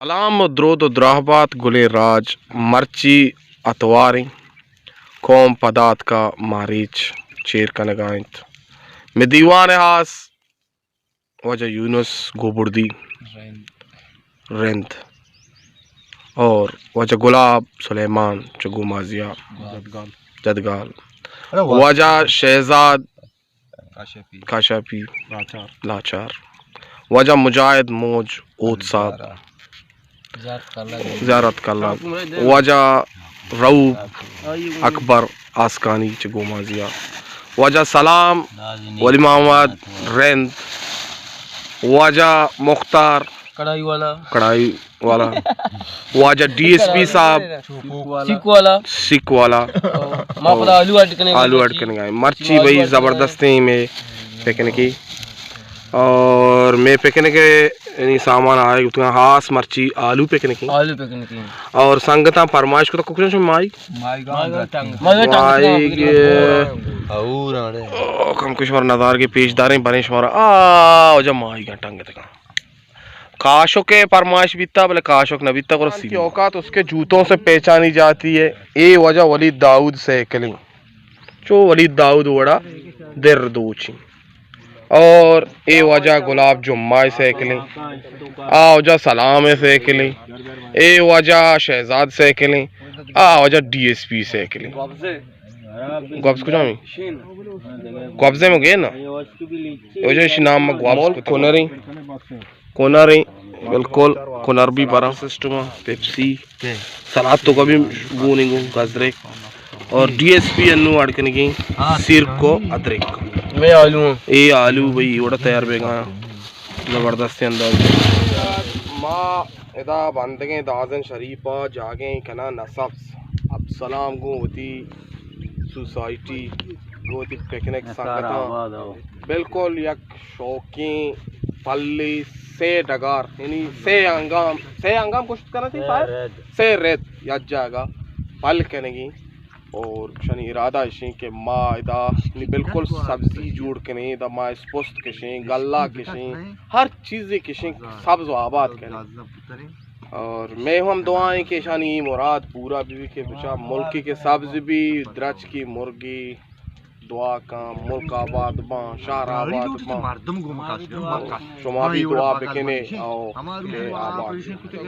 Alam drod drahbat gule raj marci atwari kom padat ka marich cheer kanagaint में दीवान हास वजह यूनुस गोबुर्दी रेंद और वजह गुलाब सुलेमान चगू माजिया जदगाल वजह शहजाद काशापी लाचार वजह मुजाहिद मौज ओत साहब ज़ियारत कल्ला वजह रऊब अकबर आसकानी चगू माजिया वजह सलाम वली मोहम्मद रेंद वजह मुख्तार कढ़ाई वाला वजह डीएसपी साहब सिक वाला आलू अटकन गए मर्ची भाई ज़बरदस्ती में फेंकने की और मैं फेंकने के यानी सामान आए उतना हास मर्ची आलू फेंकने की और संगता फरमाइश को तो कुछ माई कम कुछ और नज़ार के पेशदारें बने शोरा आ जब माई का टंग तक काशों के फरमाइश बीता बोले काशों न बीता और की औकात उसके जूतों से पहचानी जाती है। ए वजह वलीद दाऊद से कली जो वलीद दाऊद वड़ा देर दूची और ए वजह गुलाब जुम्मा से कली आ वजह सलाम से कली ए वजह शहजाद से कली आ वजह डीएसपी से कली गब्स कुछ हमें गब्जे में गए ना वजह नाम में गब्स कोनरी बिल्कुल कोनर भी बड़ा सिस्टम पेप्सी सलाद तो कभी वो नहीं गो गजरे और डीएसपी अन्नू अड़कने की सिर को अदरक मैं आलू ये आलू भाई वड़ा तैयार बेगा जबरदस्त अंदाज माँ इदा बंदगे दाजन शरीफा जागे कना नसब्स अब सलाम गो होती सोसाइटी गोती पिकनिक संगता बिल्कुल यक शौकीन पल्ली से डगार यानी से अंगाम कुछ करना थी शायद से रेत याद जाएगा पल कनेगी और शनि इरादा इशें के माँ इदा बिल्कुल सब्जी जोड़ के नहीं इदा माँ स्पोस्ट किशें गल्ला किशें हर चीज़ किशें सब्ज आबाद करें और मैं हम दुआएं के शानी मुराद पूरा बीवी के बचा मुल्क के सब्ज भी द्रच की मुर्गी दुआ का मुल्क आबाद बा शहर आबाद बा शुमा भी दुआ बिकने आओ आबाद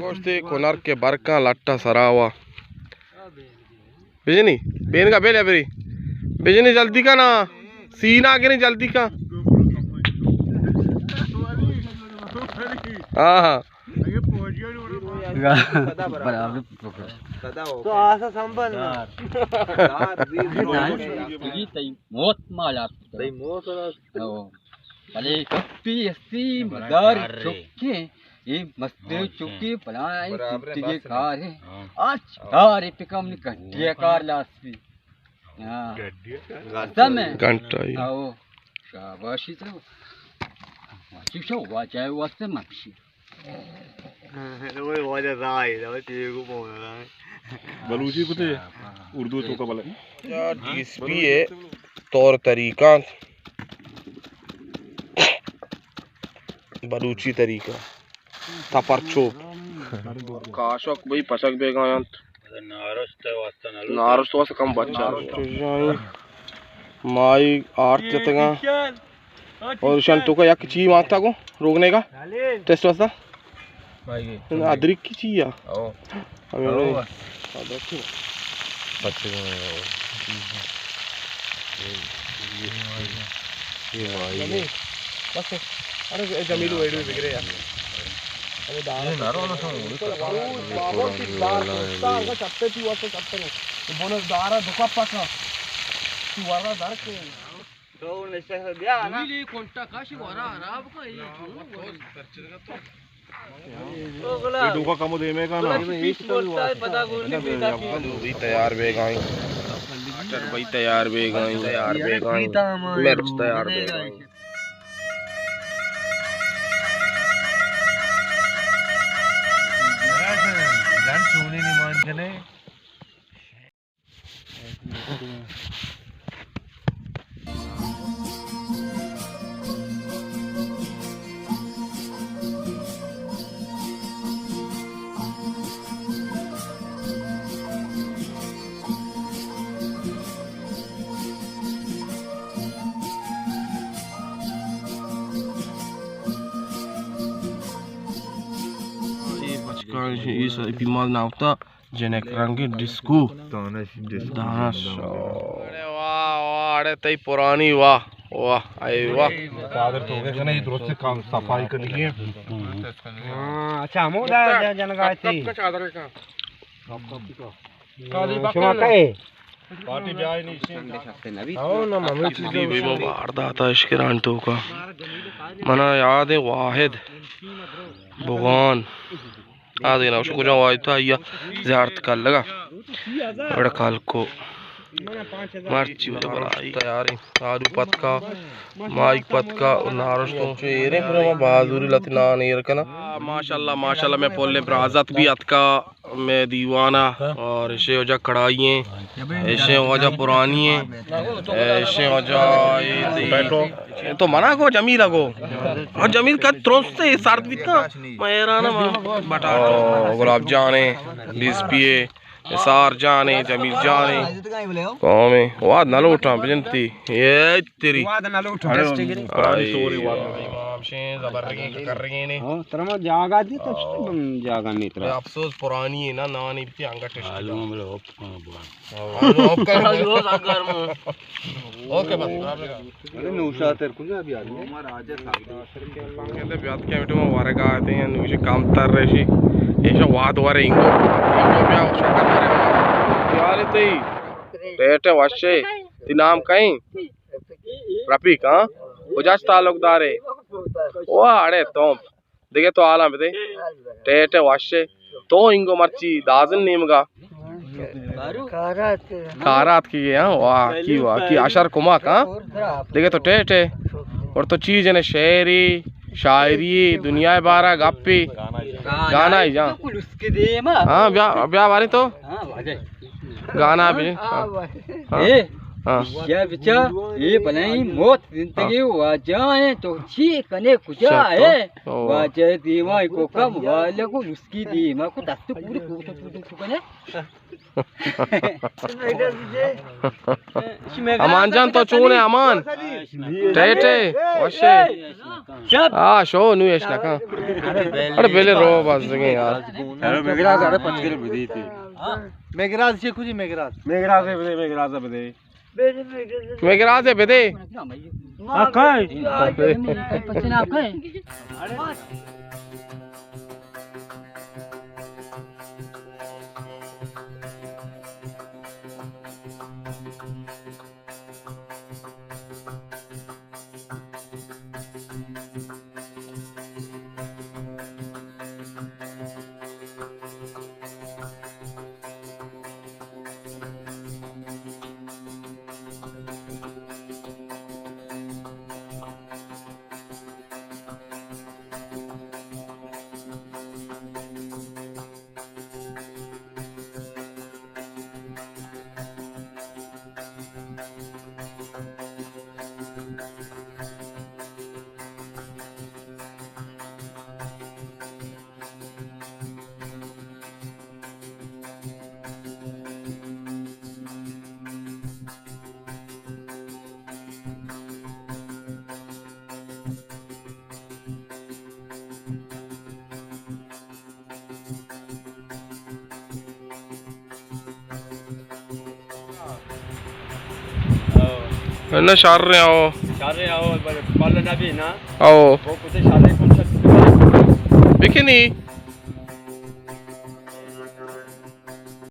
गोश्ते कोनर के बरका लट्टा सरावा बिजनी बेन का बेल है बेरी बिजनी जल्दी का ना सीना आगे नहीं जल्दी का हाँ तो आसा संबंध मौत माला मौत भले कप्पी अस्सी मदार चुके ये मस्ते चुके पलाई के कार है आज कार पे कम ने घंटिया कार लास्ती हां समय घंटा ही आओ शाबाशी तो चिशो वाचाय वास्ते मक्षी वो वाजा राय वो तेरे को बोल रहा है बलूची पता है उर्दू तो का भला यार डीएसपी है तौर तरीका बलूची तरीका तपरचोप काशक भाई पसक बेगा यंत नारस्त वास्ता कम बच्चा माई आर्ट जतगा और शन तो का एक चीज मांगता को रोकने का टेस्ट वास्ता भाई अदरक की चीज या हमें बच्चे ये बस अरे जमील वेड में बिगड़े यार अरे दाना नारो ना बाबा की दार का चप्पे थी वास्ते चप्पे तो बोनस दारा दुका पका तू वाला दार के तो नशा से दिया ना मिली कोंटा काशी वारा आराम का ये ये दुका कम दे में का ना भी तैयार बेगाई मटर भाई तैयार बेगाई मिर्च तैयार बेगाई जान सोने नहीं मान जने kan is pimal nauta jenek rangi disco दाना अरे वाह वाह अरे तई पुरानी वाह वाह आई वाह चादर तो हो गया ना, ये दुरुस्त से काम सफाई करनी है। अच्छा हम जनगाय थी चादर का पार्टी ब्याह नहीं आओ ना मम्मी चीज़ वारदात इश्किरांटों का मना याद है वाहिद भगवान आदि ना उसको जो वाइट था या ज़ारत कर लगा बड़ा काल को मर्ची वाला बनाई तैयारी आलू पत का माइक पत का और नारश तो से ये रे पूरा बहादुरी लतना नहीं रखना माशाल्लाह माशाल्लाह मैं पोले प्राजत भी अत का मैं दीवाना और ऐसे हो जा कढ़ाइयाँ ऐसे हो जा पुरानी ऐसे हो जा ये तो मना को जमील को और जमील का त्रोस से सर्द भी था मेरा ना बटा गुलाब जाने लिस्पिए सार जाने जमील जाने कौन है वाद ना लोटा बिजनती ये तेरी वाद ना लोटा इमाम शें जबरदस्ती कर रही ने तरह जागा दी तो जागा नहीं तरह अफसोस पुरानी है ना नहीं थी अंगा टेस्ट आलू में होप ओके बस अरे नौशा तेरे को अभी आ रही है हमारा आज कहते ब्यात के मिटो वारे का आते हैं नुशे काम तर रही ऐसा वाद वारे इंगो ब्या शक्कर मारे यार ते रेट वाशे ती नाम कहीं रफीक हां उजाज तालुकदार है ओ अरे तुम देखे तो आला बते टेटे वाशे तो इंगो मर्ची दाजन नेमगा कारात की है वाह की अशर कुमाक हां देखे तो टेटे और तो चीज है ना शेरी शायरी दुनिया बारा गप्पी गाना ही जा हाँ ब्याह वाली तो गाना भी ये बिचा ये बनाई मौत जिंदगी वाजाए तो ची कने कुजा है वाजे दीवा को कम वाले को उसकी दीवा को दस तो पूरे कने अमान जान तो चूने अमान टेटे वशे हाँ शो नु यश ना का अरे पहले रो बस गए यार अरे मेगराज अरे 5 किलो बदी थी मेगराज से कुछ मेगराज से बदे मेगराज है बेदे हां काय पछना आप है ना शार रहे आओ पालन अभी ना आओ वो कुछ शाले कौन सा बिकिनी